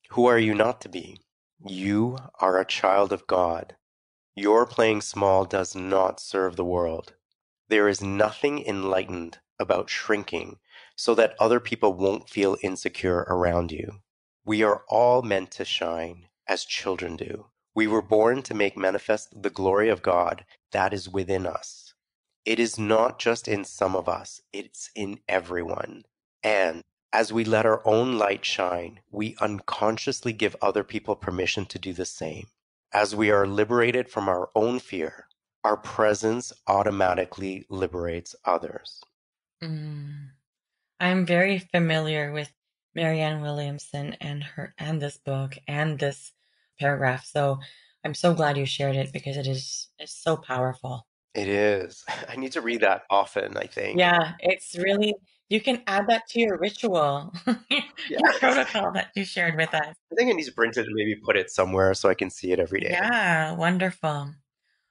who are you not to be? You are a child of God. Your playing small does not serve the world. There is nothing enlightened about shrinking so that other people won't feel insecure around you. We are all meant to shine as children do. We were born to make manifest the glory of God that is within us. It is not just in some of us, it's in everyone. And as we let our own light shine, we unconsciously give other people permission to do the same. As we are liberated from our own fear, our presence automatically liberates others. Mm. I'm very familiar with Marianne Williamson and this book and this paragraph. So I'm so glad you shared it because it's so powerful. It is. I need to read that often, I think. Yeah, it's really you can add that to your ritual, Yeah. your protocol that you shared with us. I think I need to print it and maybe put it somewhere so I can see it every day. Yeah, wonderful. All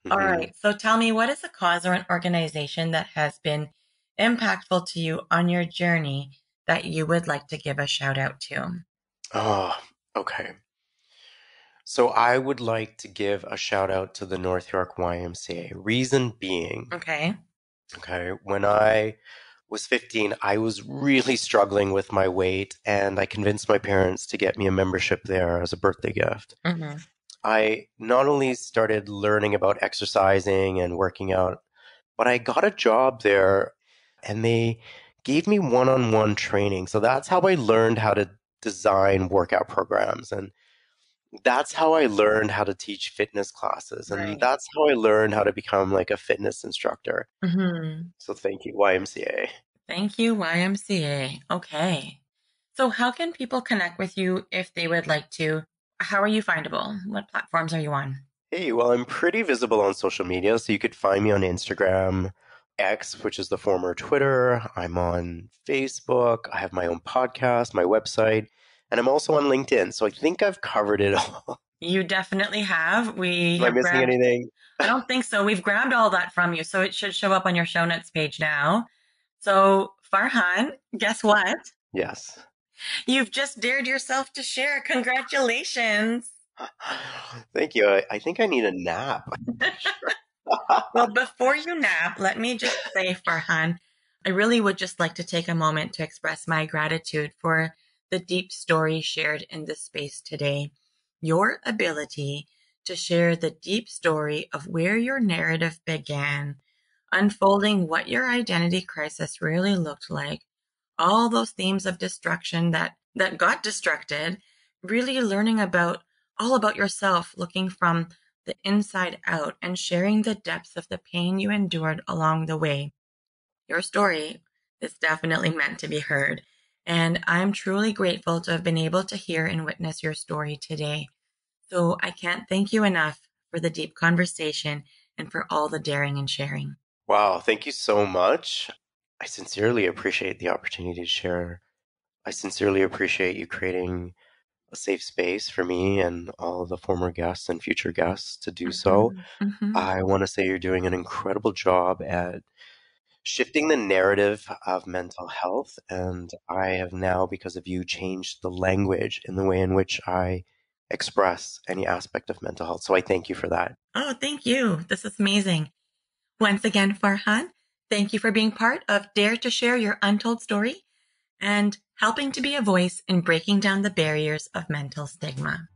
Hmm. right. So tell me, what is a cause or an organization that has been impactful to you on your journey that you would like to give a shout out to? Oh, okay. So I would like to give a shout out to the North York YMCA. Reason being, Okay. okay, when I was 15, I was really struggling with my weight, and I convinced my parents to get me a membership there as a birthday gift. Mm-hmm. I not only started learning about exercising and working out, but I got a job there and they gave me one on one training. So that's how I learned how to design workout programs. And that's how I learned how to teach fitness classes. And Right. that's how I learned how to become like a fitness instructor. Mm-hmm. So thank you, YMCA. Thank you, YMCA. Okay. So, how can people connect with you if they would like to? How are you findable? What platforms are you on? Hey, well, I'm pretty visible on social media, so you could find me on Instagram, X, which is the former Twitter. I'm on Facebook. I have my own podcast, my website, and I'm also on LinkedIn. So I think I've covered it all. You definitely have. We Am I have missing grabbed, anything? I don't think so. We've grabbed all that from you. So, it should show up on your show notes page now. So, Farhan, guess what? Yes. You've just dared yourself to share. Congratulations. Thank you. I think I need a nap. Sure. Well, before you nap, let me just say, Farhan, I really would just like to take a moment to express my gratitude for the deep story shared in this space today. Your ability to share the deep story of where your narrative began, unfolding what your identity crisis really looked like, all those themes of destruction that got destructed, really learning about all about yourself, looking from the inside out and sharing the depths of the pain you endured along the way. Your story is definitely meant to be heard. And I'm truly grateful to have been able to hear and witness your story today. So I can't thank you enough for the deep conversation and for all the daring and sharing. Wow. Thank you so much. I sincerely appreciate the opportunity to share. I sincerely appreciate you creating a safe space for me and all of the former guests and future guests to do so. Mhm, mhm. I want to say you're doing an incredible job at shifting the narrative of mental health. And I have now, because of you, changed the language in the way in which I express any aspect of mental health. So I thank you for that. Oh, thank you. This is amazing. Once again, Farhan, thank you for being part of Dare to Share Your Untold Story and helping to be a voice in breaking down the barriers of mental stigma.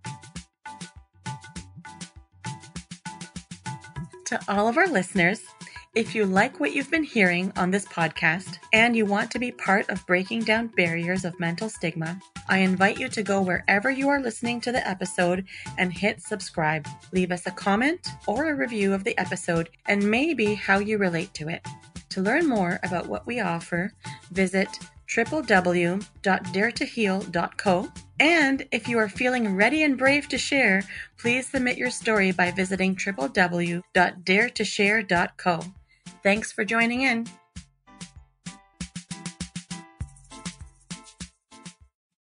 To all of our listeners, if you like what you've been hearing on this podcast and you want to be part of breaking down barriers of mental stigma, I invite you to go wherever you are listening to the episode and hit subscribe. Leave us a comment or a review of the episode and maybe how you relate to it. To learn more about what we offer, visit www.daretoheal.co. And if you are feeling ready and brave to share, please submit your story by visiting www.daretoshare.co. Thanks for joining in.